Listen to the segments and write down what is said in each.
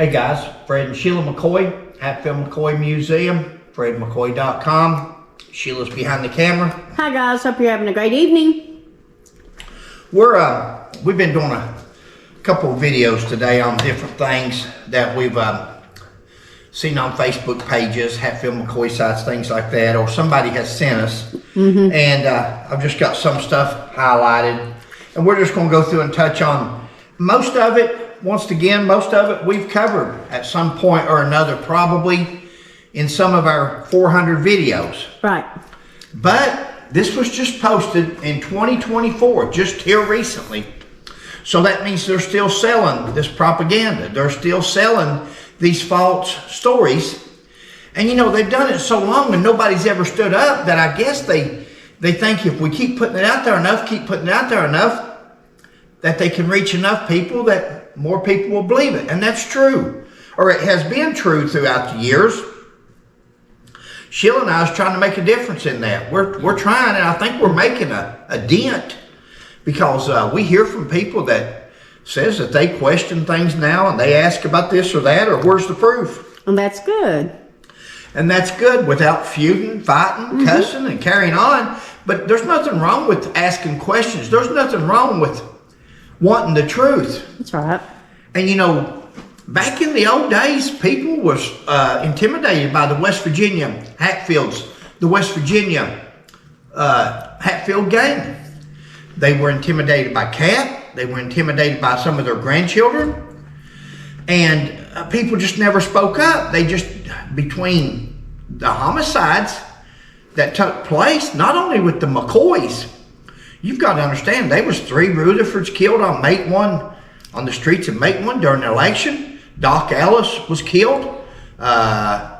Hey guys, Fred and Sheila McCoy, Hatfield McCoy Museum, FredMcCoy.com. Sheila's behind the camera. Hi guys, hope you're having a great evening. We've been doing a couple of videos today on different things that we've seen on Facebook pages, Hatfield McCoy sites, things like that, or somebody has sent us. And I've just got some stuff highlighted, and we're just going to go through and touch on most of it. Once again, most of it we've covered at some point or another, probably in some of our 400 videos. Right. But this was just posted in 2024, just here recently. So that means they're still selling this propaganda. They're still selling these false stories. And you know, they've done it so long and nobody's ever stood up that I guess they think if we keep putting it out there enough, that they can reach enough people that more people will believe it. And that's true. Or it has been true throughout the years. Sheila and I is trying to make a difference in that. We're trying, and I think we're making a dent, because we hear from people that says that they question things now and they ask about this or that, or where's the proof? And that's good. And that's good, without feuding, fighting, cussing, and carrying on. But there's nothing wrong with asking questions. There's nothing wrong with wanting the truth. That's right. And you know, back in the old days, people was intimidated by the West Virginia Hatfields, the West Virginia Hatfield gang. They were intimidated by Cat. They were intimidated by some of their grandchildren. And people just never spoke up. They just, between the homicides that took place, not only with the McCoys, you've got to understand, there was 3 Rutherfords killed on on the streets of Maitland during the election. Doc Ellis was killed by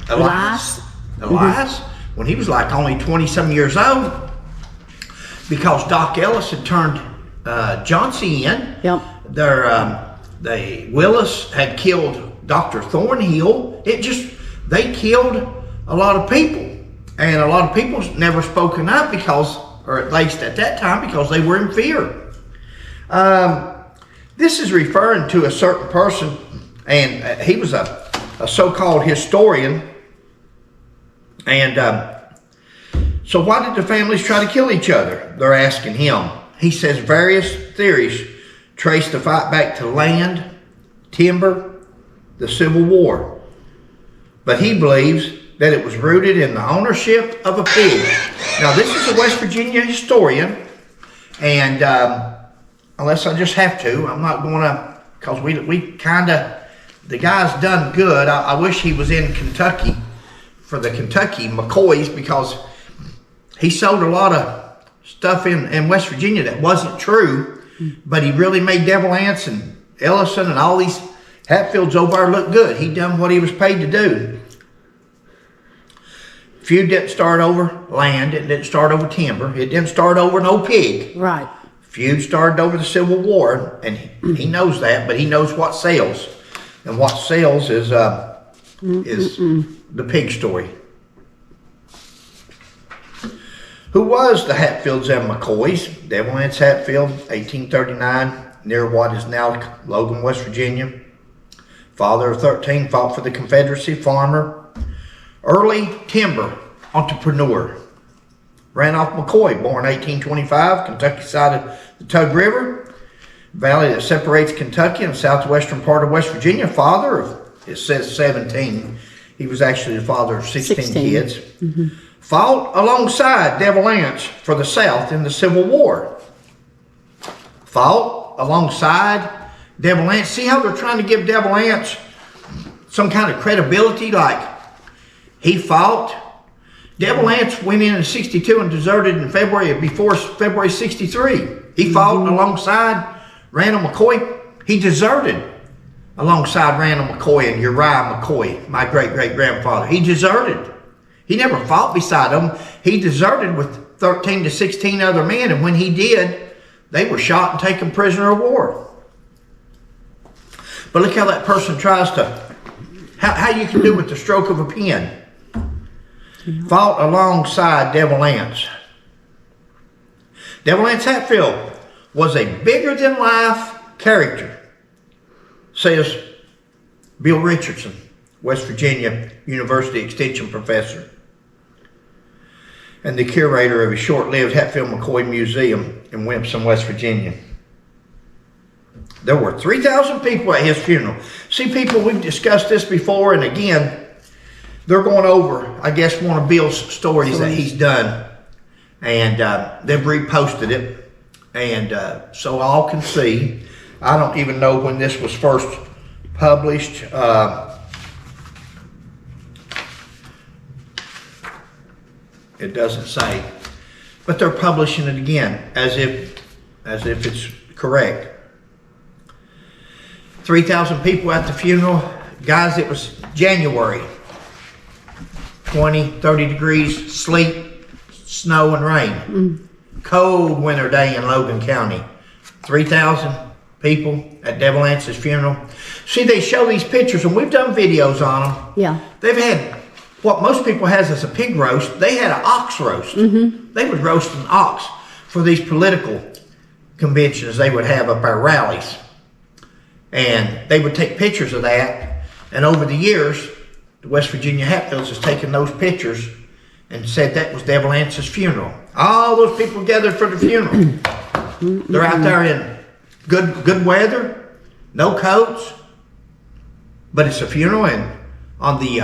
Elias, when he was like only 20-some years old, because Doc Ellis had turned Johnsey in. Yep. Willis had killed Dr. Thornhill. They killed a lot of people. And a lot of people never spoken up because, or at least at that time, because they were in fear. This is referring to a certain person, and he was a so-called historian. And so why did the families try to kill each other? They're asking him. He says various theories trace the fight back to land, timber, the Civil War. But he believes that it was rooted in the ownership of a pig. Now, this is a West Virginia historian, and unless I just have to, I'm not going to, because we kind of, the guy's done good. I wish he was in Kentucky for the Kentucky McCoys, because he sold a lot of stuff in West Virginia that wasn't true, but he really made Devil Anse and Ellison and all these Hatfields over there look good. He done what he was paid to do. Feud didn't start over land. It didn't start over timber. It didn't start over no pig. Right. Feud started over the Civil War, and he knows that, but he knows what sells. And what sells is the pig story. Who was the Hatfields Z McCoys? Devil Anse Hatfield, 1839, near what is now Logan, West Virginia. Father of 13, fought for the Confederacy, farmer. Early timber entrepreneur. Randolph McCoy, born 1825, Kentucky side of the Tug River, valley that separates Kentucky and the southwestern part of West Virginia. Father of, it says 17. He was actually the father of 16 kids. Fought alongside Devil Anse for the South in the Civil War. Fought alongside Devil Anse. See how they're trying to give Devil Anse some kind of credibility, like he fought. Devil Anse went in 62 and deserted in before February 63. He fought alongside Randall McCoy. He deserted alongside Randall McCoy and Uriah McCoy, my great-great-grandfather. He deserted. He never fought beside them. He deserted with 13 to 16 other men, and when he did, they were shot and taken prisoner of war. But look how that person tries to, how you can do with the stroke of a pen. Fought alongside Devil Anse. Devil Anse Hatfield was a bigger-than-life character. says Bill Richardson, West Virginia University Extension professor and the curator of a short-lived Hatfield McCoy Museum in Wimpson, West Virginia. There were 3,000 people at his funeral. See, people, we've discussed this before, and again, they're going over, I guess, one of Bill's stories that he's done, and they've reposted it, and so all can see. I don't even know when this was first published. It doesn't say, but they're publishing it again as if it's correct. 3,000 people at the funeral. Guys, it was January. 20, 30 degrees, sleet, snow, and rain. Cold winter day in Logan County. 3,000 people at Devil Ance's funeral. See, they show these pictures, and we've done videos on them. Yeah. They've had what most people has as a pig roast. They had an ox roast. They would roast an ox for these political conventions they would have up our rallies. And they would take pictures of that. And over the years, the West Virginia Hatfields has taken those pictures and said that was Devil Ance's funeral. All those people gathered for the funeral. They're out there in good weather, no coats, but it's a funeral, and on the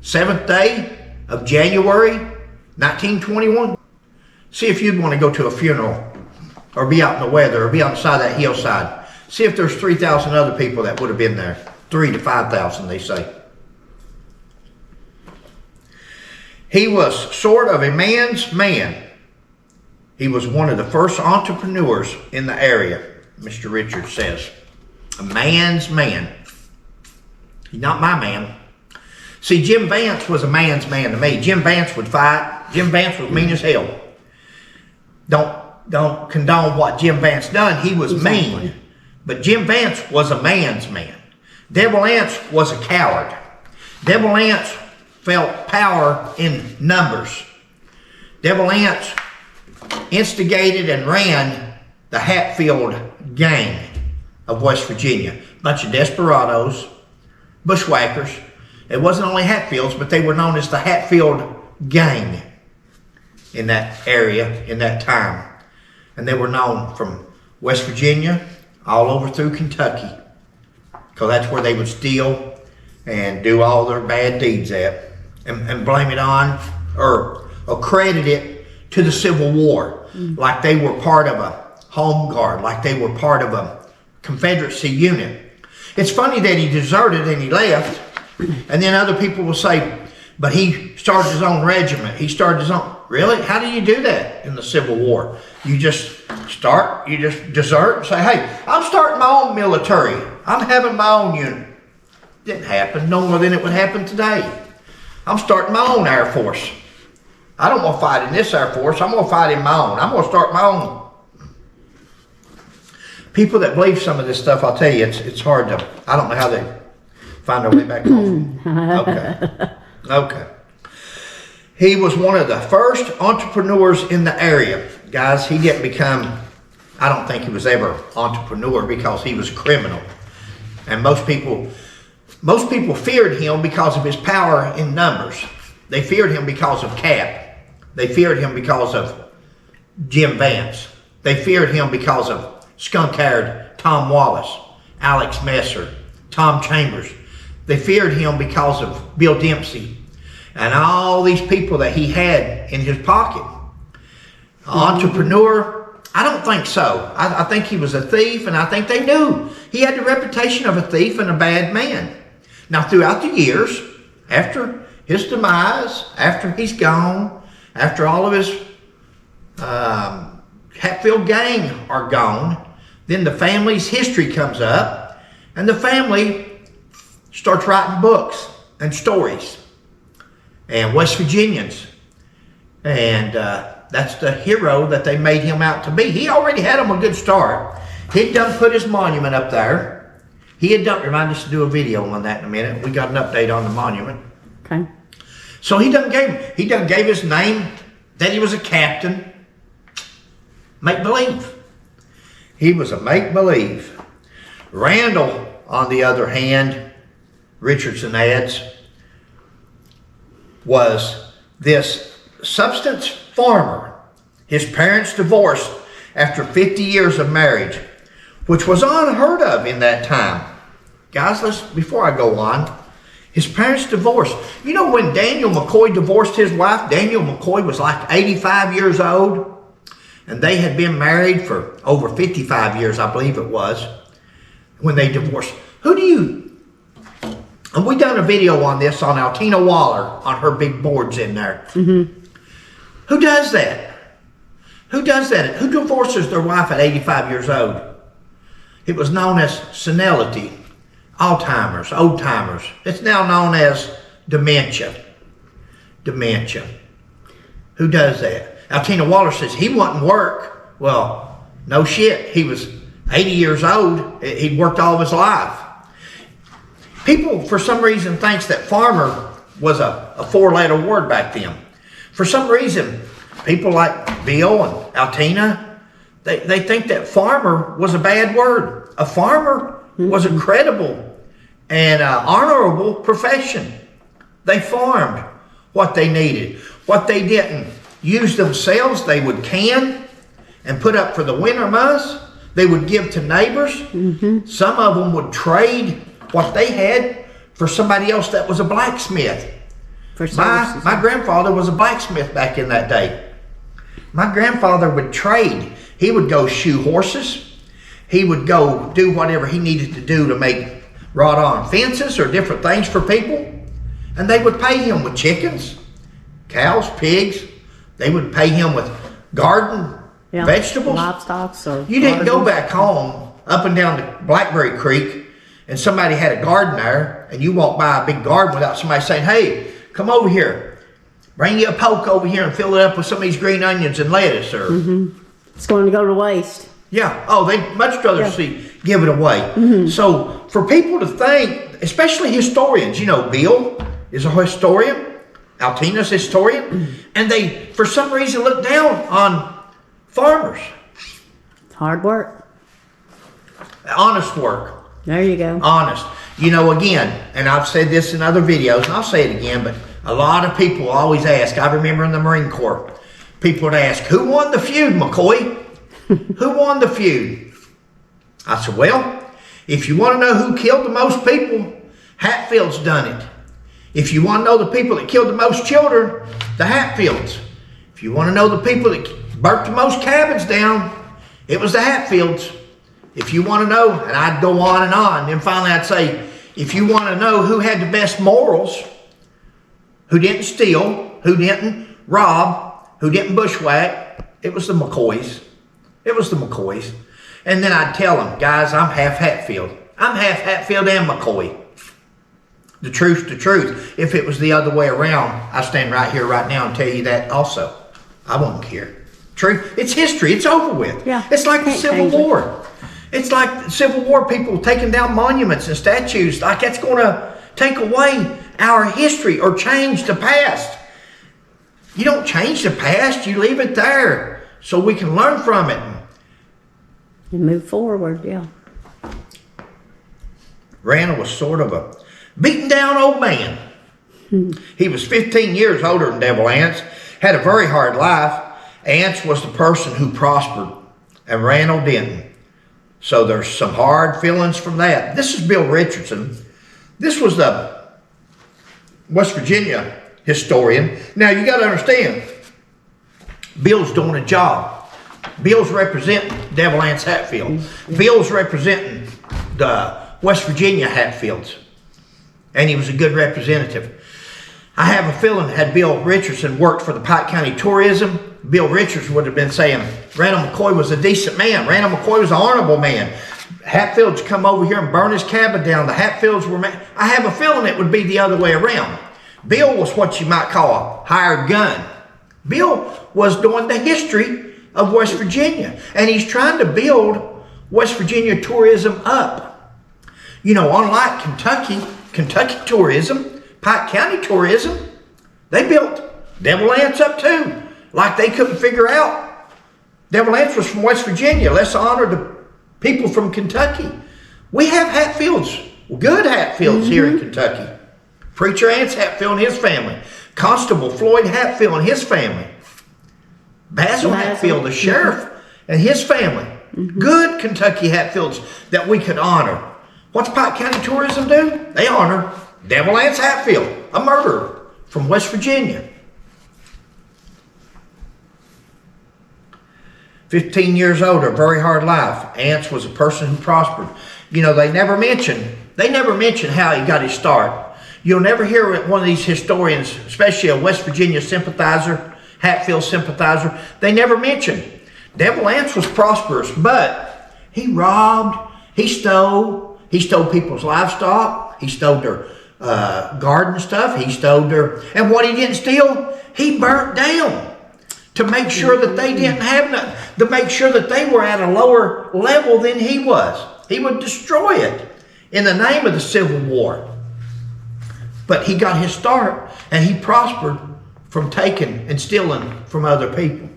7th day of January 1921. See if you'd want to go to a funeral or be out in the weather or be on the side of that hillside. See if there's 3,000 other people that would have been there. 3,000 to 5,000, they say. He was sort of a man's man. He was one of the first entrepreneurs in the area, Mr. Richards says. A man's man. He's not my man. See, Jim Vance was a man's man to me. Jim Vance would fight. Jim Vance was mean as hell. Don't condone what Jim Vance done. He was mean. But Jim Vance was a man's man. Devil Anse was a coward. Devil Anse felt power in numbers. Devil Anse instigated and ran the Hatfield gang of West Virginia. Bunch of desperados, bushwhackers. It wasn't only Hatfields, but they were known as the Hatfield gang in that area, in that time. And they were known from West Virginia all over through Kentucky, because that's where they would steal and do all their bad deeds at, and blame it on or credit it to the Civil War, like they were part of a home guard, like they were part of a Confederacy unit. It's funny that he deserted and he left, and then other people will say, but he started his own regiment. He started his own. Really? How do you do that in the Civil War? You just desert and say, hey, I'm starting my own military. I'm having my own unit. Didn't happen, no more than it would happen today. I'm starting my own Air Force. I don't want to fight in this Air Force. I'm going to fight in my own. I'm going to start my own. People that believe some of this stuff, I'll tell you, it's hard to, I don't know how they find their way back home. Okay. He was one of the first entrepreneurs in the area. Guys, he didn't become, I don't think he was ever entrepreneur because he was a criminal. And most people feared him because of his power in numbers. They feared him because of Cap. They feared him because of Jim Vance. They feared him because of skunk-haired Tom Wallace, Alex Messer, Tom Chambers. They feared him because of Bill Dempsey and all these people that he had in his pocket. Entrepreneur? I don't think so. I think he was a thief, and I think they knew. He had the reputation of a thief and a bad man. Now, throughout the years, after his demise, after he's gone, after all of his Hatfield gang are gone, then the family's history comes up, and the family starts writing books and stories. And West Virginians. And that's the hero that they made him out to be. He already had him a good start. He'd done put his monument up there. He had done, remind us to do a video on that in a minute. We got an update on the monument. Okay. So he done gave his name, that he was a captain. Make believe. He was a make believe. Randall on the other hand, Richardson adds, was this substance farmer. His parents divorced after 50 years of marriage, which was unheard of in that time. Guys, before I go on, his parents divorced. You know, when Daniel McCoy divorced his wife, Daniel McCoy was like 85 years old, and they had been married for over 55 years, I believe it was, when they divorced. And we done a video on this on Altina Waller, on her big boards in there. Mm-hmm. Who does that? Who does that? Who divorces their wife at 85 years old? It was known as senility, Alzheimer's, old timers. It's now known as dementia. Dementia. Who does that? Altina Waller says he wouldn't work. Well, no shit. He was 80 years old. He'd worked all of his life. People, for some reason, thinks that farmer was a four-letter word back then. For some reason, people like Bill and Altina, they think that farmer was a bad word. A farmer was a credible and honorable profession. They farmed what they needed. What they didn't use themselves, they would can and put up for the winter months. They would give to neighbors. Mm-hmm. Some of them would trade what they had for somebody else that was a blacksmith. My grandfather was a blacksmith back in that day. My grandfather would trade. He would go shoe horses. He would go do whatever he needed to do to make wrought on fences or different things for people. And they would pay him with chickens, cows, pigs. They would pay him with garden vegetables. Livestock. So you didn't go back home up and down the Blackberry Creek and somebody had a garden there and you walk by a big garden without somebody saying, hey, come over here. Bring you a poke over here and fill it up with some of these green onions and lettuce. Or it's going to go to waste. Yeah. Oh, they'd much rather give it away. Mm-hmm. So for people to think, especially historians, you know, Bill is a historian, Altina's a historian, and they, for some reason, look down on farmers. It's hard work. Honest work. There you go. Honest. You know, again, and I've said this in other videos, and I'll say it again, but a lot of people always ask, I remember in the Marine Corps, people would ask, who won the feud, McCoy? Who won the feud? I said, well, if you want to know who killed the most people, Hatfields done it. If you want to know the people that killed the most children, the Hatfields. If you want to know the people that burnt the most cabins down, it was the Hatfields. If you want to know, and I'd go on and on, then finally I'd say, if you want to know who had the best morals, who didn't steal, who didn't rob, who didn't bushwhack, it was the McCoys. It was the McCoys. And then I'd tell them, guys, I'm half Hatfield. I'm half Hatfield and McCoy. The truth's the truth. If it was the other way around, I stand right here right now and tell you that also. I won't care. Truth. It's history. It's over with. Yeah. It's like the Civil War. It's like the Civil War, people taking down monuments and statues. Like that's going to take away our history or change the past. You don't change the past. You leave it there so we can learn from it. And move forward, yeah. Randall was sort of a beaten down old man. He was 15 years older than Devil Ance, had a very hard life. Ance was the person who prospered, and Randall didn't. So there's some hard feelings from that. This is Bill Richardson. This was the West Virginia historian. Now you got to understand, Bill's doing a job. Bill's representing Devil Ance Hatfield. Bill's representing the West Virginia Hatfields. And he was a good representative. I have a feeling had Bill Richardson worked for the Pike County Tourism, Bill Richardson would have been saying, Randall McCoy was a decent man. Randall McCoy was an honorable man. Hatfields come over here and burn his cabin down. The Hatfields were I have a feeling it would be the other way around. Bill was what you might call a hired gun. Bill was doing the history of West Virginia. And he's trying to build West Virginia tourism up. You know, unlike Kentucky tourism, Pike County tourism, they built Devil Ance up too. Like they couldn't figure out. Devil Ance was from West Virginia. Let's honor the people from Kentucky. We have Hatfields, good Hatfields here in Kentucky. Preacher Vance Hatfield and his family. Constable Floyd Hatfield and his family. Basil Hatfield, the sheriff, and his family. Good Kentucky Hatfields that we could honor. What's Pike County Tourism do? They honor Devil Vance Hatfield, a murderer from West Virginia. 15 years old, a very hard life. Vance was a person who prospered. You know, they never mention how he got his start. You'll never hear one of these historians, especially a West Virginia sympathizer, Hatfield sympathizer, they never mention. Devil Vance was prosperous, but he robbed, he stole people's livestock, he stole their garden stuff, he stole their, and what he didn't steal, he burnt down to make sure that they didn't have nothing, to make sure that they were at a lower level than he was. He would destroy it in the name of the Civil War. But he got his start, and he prospered from taking and stealing from other people.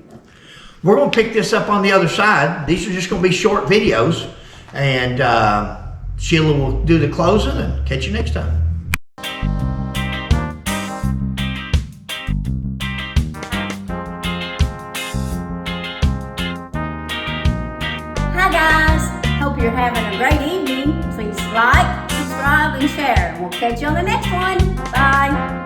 We're going to pick this up on the other side. These are just going to be short videos, and Sheila will do the closing, and catch you next time. Hi guys, hope you're having a great evening. Please like, subscribe, and share. We'll catch you on the next one. Bye.